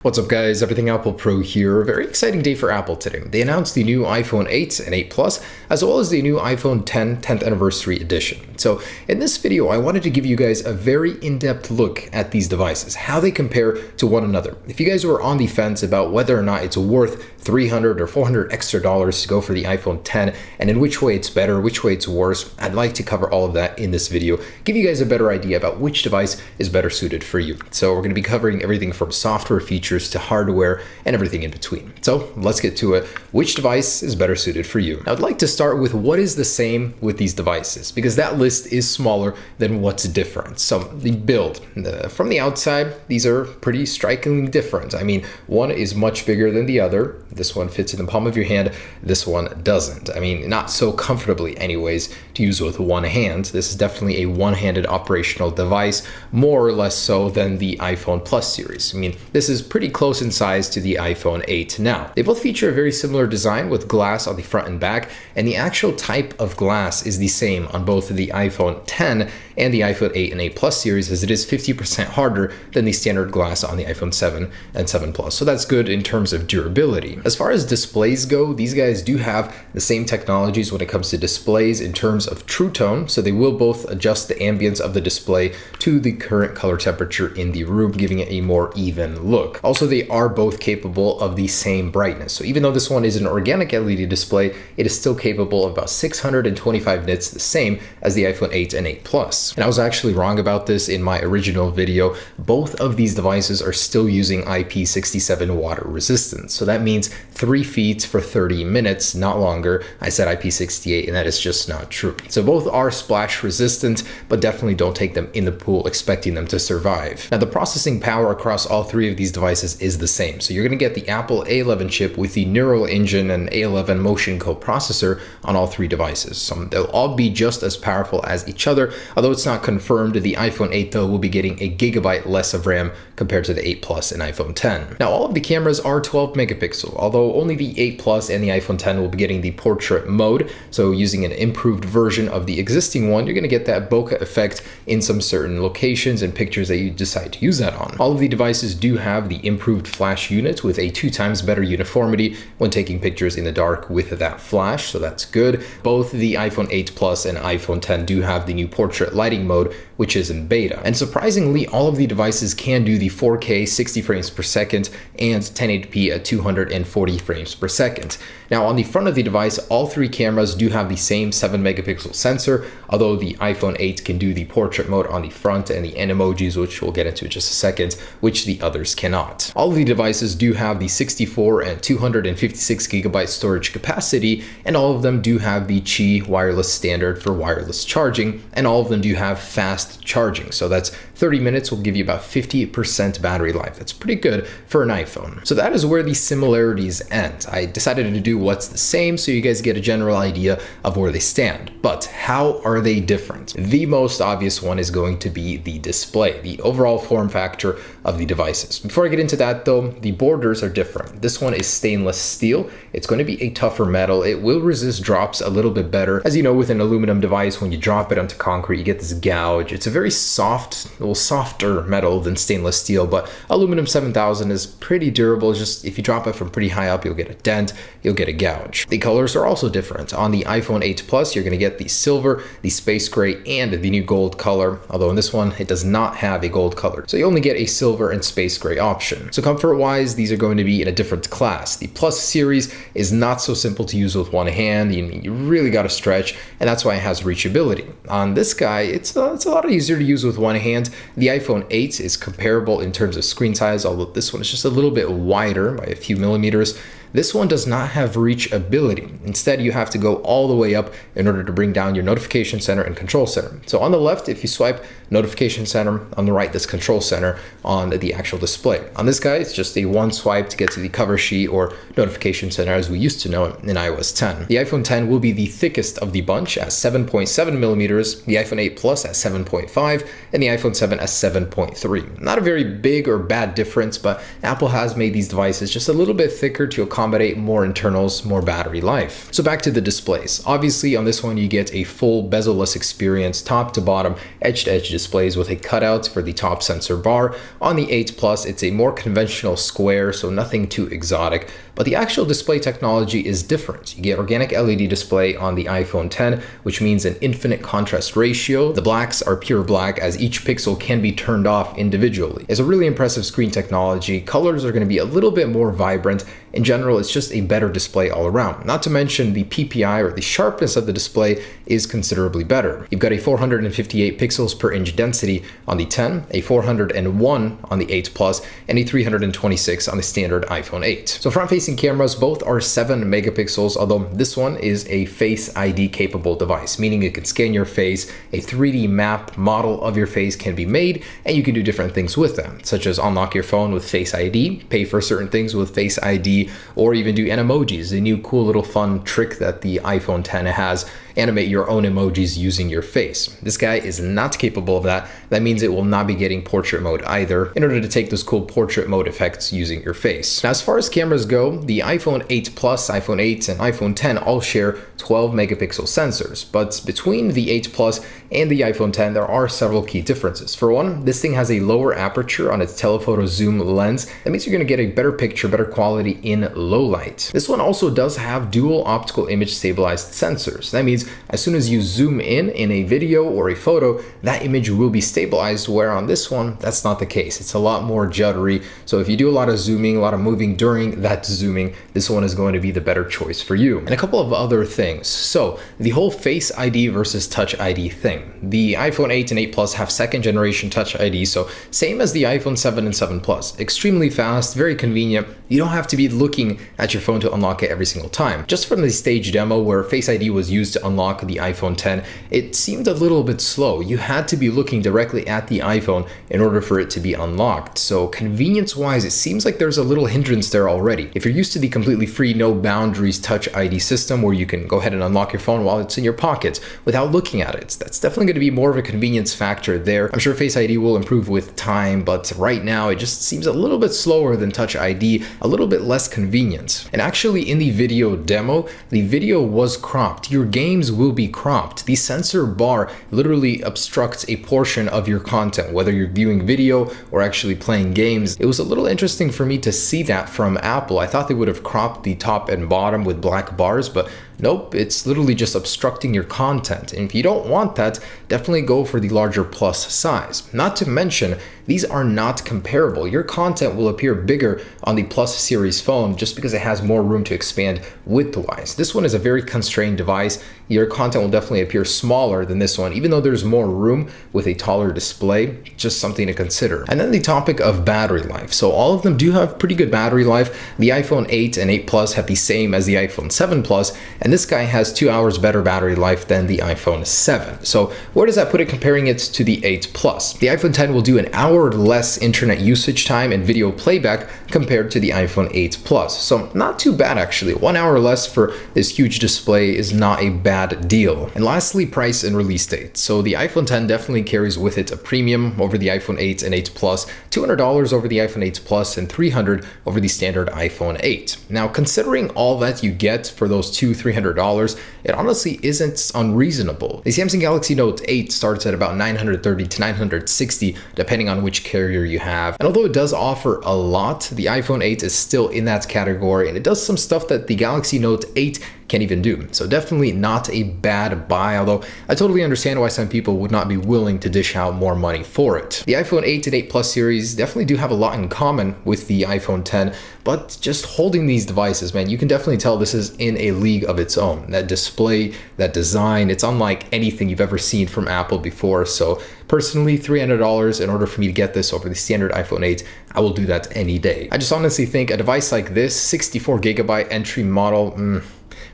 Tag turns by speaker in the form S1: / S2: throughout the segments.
S1: What's up guys, Everything Apple Pro here. A very exciting day for Apple today. They announced the new iPhone 8 and 8 Plus, as well as the new iPhone 10 10th Anniversary Edition. So in this video, I wanted to give you guys a very in-depth look at these devices, how they compare to one another. If you guys were on the fence about whether or not it's worth $300 or $400 extra to go for the iPhone 10, and in which way it's better, which way it's worse, I'd like to cover all of that in this video, give you guys a better idea about which device is better suited for you. So we're going to be covering everything from software features to hardware and everything in between. So let's get to it. Which device is better suited for you? Now, I'd like to start with what is the same with these devices, because that list is smaller than what's different. So the build, from the outside, these are pretty strikingly different. I mean, one is much bigger than the other. This one fits in the palm of your hand. This one doesn't. I mean, not so comfortably anyways to use with one hand. This is definitely a one-handed operational device, more or less so than the iPhone Plus series. I mean, this is pretty close in size to the iPhone 8 now. They both feature a very similar design with glass on the front and back, and the actual type of glass is the same on both the iPhone 10 and the iPhone 8 and 8 Plus series, as it is 50% harder than the standard glass on the iPhone 7 and 7 Plus. So that's good in terms of durability. As far as displays go, these guys do have the same technologies when it comes to displays in terms of True Tone. So they will both adjust the ambience of the display to the current color temperature in the room, giving it a more even look. Also, they are both capable of the same brightness. So even though this one is an organic LED display, it is still capable of about 625 nits, the same as the iPhone 8 and 8 Plus. And I was actually wrong about this in my original video. Both of these devices are still using IP67 water resistance. So that means 3 feet for 30 minutes, not longer. I said IP68, and that is just not true. So both are splash resistant, but definitely don't take them in the pool expecting them to survive. Now, the processing power across all three of these devices is the same. So you're going to get the Apple A11 chip with the Neural Engine and A11 Motion co-processor on all three devices. So they'll all be just as powerful as each other, although it's not confirmed. The iPhone 8 though will be getting a gigabyte less of RAM compared to the 8 Plus and iPhone 10. Now, all of the cameras are 12 megapixel, although only the 8 Plus and the iPhone 10 will be getting the portrait mode. So using an improved version of the existing one, you're going to get that bokeh effect in some certain locations and pictures that you decide to use that on. All of the devices do have the improved flash unit with a 2 times better uniformity when taking pictures in the dark with that flash, so that's good. Both the iPhone 8 Plus and iPhone 10 do have the new portrait lighting mode, which is in beta. And surprisingly, all of the devices can do the 4K 60 frames per second and 1080p at 240 frames per second. Now, on the front of the device, all three cameras do have the same 7 megapixel sensor, although the iPhone 8 can do the portrait mode on the front and the Animojis, which we'll get into in just a second, which the others cannot. All of the devices do have the 64 and 256 gigabyte storage capacity, and all of them do have the Qi wireless standard for wireless charging, and all of them do have fast charging. So that's 30 minutes will give you about 50% battery life. That's pretty good for an iPhone. So that is where the similarities end. I decided to do what's the same so you guys get a general idea of where they stand. But how are they different? The most obvious one is going to be the display, the overall form factor of the devices. Before I get into that though, the borders are different. This one is stainless steel. It's going to be a tougher metal. It will resist drops a little bit better. As you know, with an aluminum device, when you drop it onto concrete, you get this gouge. It's a very soft, a little softer metal than stainless steel, but aluminum 7000 is pretty durable. Just if you drop it from pretty high up, you'll get a dent, you'll get a gouge. The colors are also different. On the iPhone 8 Plus, you're going to get the silver, the space gray, and the new gold color, although in this one, it does not have a gold color. So you only get a silver and space gray option. So comfort-wise, these are going to be in a different class. The Plus series is not so simple to use with one hand. You really got to stretch, and that's why it has reachability. On this guy, it's a lot easier to use with one hand. The iPhone 8 is comparable in terms of screen size, although this one is just a little bit wider by a few millimeters. This one does not have reachability. Instead, you have to go all the way up in order to bring down your notification center and control center. So on the left, if you swipe notification center, on the right, this control center on the actual display. On this guy, it's just a one swipe to get to the cover sheet or notification center as we used to know it in iOS 10. The iPhone 10 will be the thickest of the bunch at 7.7 millimeters, the iPhone 8 Plus at 7.5, and the iPhone 7 as 7.3. Not a very big or bad difference, but Apple has made these devices just a little bit thicker to accommodate more internals, more battery life. So back to the displays. Obviously on this one you get a full bezel-less experience, top to bottom, edge-to-edge displays with a cutout for the top sensor bar. On the 8 Plus, it's a more conventional square, so nothing too exotic. But the actual display technology is different. You get organic LED display on the iPhone 10, which means an infinite contrast ratio. The blacks are pure black as each pixel can be turned off individually. It's a really impressive screen technology. Colors are going to be a little bit more vibrant. In general, it's just a better display all around. Not to mention the PPI, or the sharpness of the display, is considerably better. You've got a 458 pixels per inch density on the 10, a 401 on the 8 Plus, and a 326 on the standard iPhone 8. So front-facing cameras, both are 7 megapixels, although this one is a Face ID capable device, meaning it can scan your face, a 3D map model of your face can be made, and you can do different things with them, such as unlock your phone with Face ID, pay for certain things with Face ID, or even do emojis, a new cool little fun trick that the iPhone 10 has. Animate your own emojis using your face. This guy is not capable of that. That means it will not be getting portrait mode either, in order to take those cool portrait mode effects using your face. Now, as far as cameras go, the iPhone 8 Plus, iPhone 8, and iPhone 10 all share 12 megapixel sensors, but between the 8 Plus and the iPhone 10, there are several key differences. For one, this thing has a lower aperture on its telephoto zoom lens. That means you're going to get a better picture, better quality in low light. This one also does have dual optical image stabilized sensors. That means as soon as you zoom in a video or a photo, that image will be stabilized, where on this one, that's not the case. It's a lot more juddery. So if you do a lot of zooming, a lot of moving during that zooming, this one is going to be the better choice for you. And a couple of other things. So the whole Face ID versus Touch ID thing. The iPhone 8 and 8 Plus have second generation Touch ID, so same as the iPhone 7 and 7 Plus. Extremely fast, very convenient. You don't have to be looking at your phone to unlock it every single time. Just from the stage demo where Face ID was used to unlock the iPhone 10, it seemed a little bit slow. You had to be looking directly at the iPhone in order for it to be unlocked. So convenience-wise, it seems like there's a little hindrance there already. If you're used to the completely free, no boundaries Touch ID system where you can go ahead and unlock your phone while it's in your pocket without looking at it, that's definitely going to be more of a convenience factor there. I'm sure Face ID will improve with time, but right now it just seems a little bit slower than Touch ID, a little bit less convenient. And actually in the video demo, the video was cropped. Your games will be cropped. The sensor bar literally obstructs a portion of your content, whether you're viewing video or actually playing games. It was a little interesting for me to see that from Apple. I thought they would have cropped the top and bottom with black bars, but nope, it's literally just obstructing your content. And if you don't want that, definitely go for the larger Plus size. Not to mention, these are not comparable. Your content will appear bigger on the Plus series phone just because it has more room to expand width-wise. This one is a very constrained device. Your content will definitely appear smaller than this one, even though there's more room with a taller display. Just something to consider. And then the topic of battery life. So all of them do have pretty good battery life. The iPhone 8 and 8 Plus have the same as the iPhone 7 Plus, and this guy has 2 hours better battery life than the iPhone 7. So where does that put it comparing it to the 8 Plus? The iPhone 10 will do an hour less internet usage time and video playback compared to the iPhone 8 Plus. So not too bad actually. 1 hour less for this huge display is not a bad deal. And lastly, price and release date. So the iPhone 10 definitely carries with it a premium over the iPhone 8 and 8 Plus, $200 over the iPhone 8 Plus, and $300 over the standard iPhone 8. Now, considering all that you get for those $300, it honestly isn't unreasonable. The Samsung Galaxy Note 8 starts at about $930 to $960, depending on which carrier you have. And although it does offer a lot, the iPhone 8 is still in that category, and it does some stuff that the Galaxy Note 8 can't even do. So definitely not a bad buy, although I totally understand why some people would not be willing to dish out more money for it. The iPhone 8 and 8 Plus series definitely do have a lot in common with the iPhone 10, but just holding these devices, man, you can definitely tell this is in a league of its own. That display, that design, it's unlike anything you've ever seen from Apple before. So personally, $300 in order for me to get this over the standard iPhone 8, I will do that any day. I just honestly think a device like this, 64 gigabyte entry model,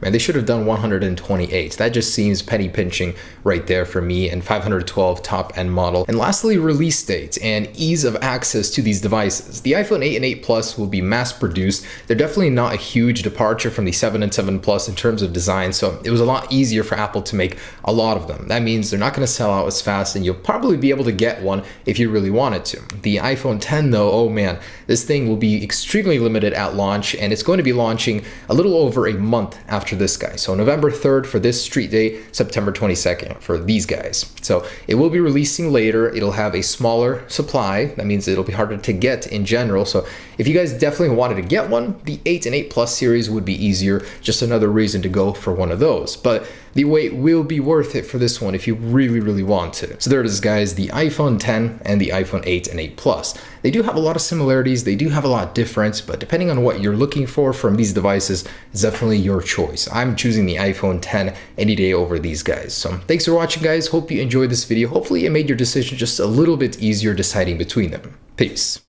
S1: man, they should have done 128. That just seems penny pinching right there for me, and 512 top end model. And lastly, release date and ease of access to these devices. The iPhone 8 and 8 Plus will be mass produced. They're definitely not a huge departure from the 7 and 7 Plus in terms of design, so it was a lot easier for Apple to make a lot of them. That means they're not going to sell out as fast, and you'll probably be able to get one if you really wanted to. The iPhone 10 though, oh man, this thing will be extremely limited at launch, and it's going to be launching a little over a month after this guy. So November 3rd for this street day, September 22nd for these guys. So it will be releasing later. It'll have a smaller supply. That means it'll be harder to get in general. So if you guys definitely wanted to get one, the 8 and 8 Plus series would be easier. Just another reason to go for one of those. But the wait will be worth it for this one if you really want to. So there it is, guys, the iPhone 10 and the iPhone 8 and 8 Plus. They do have a lot of similarities, they do have a lot of difference, but depending on what you're looking for from these devices, it's definitely your choice. I'm choosing the iPhone 10 any day over these guys. So thanks for watching, guys. Hope you enjoyed this video. Hopefully it made your decision just a little bit easier deciding between them. Peace.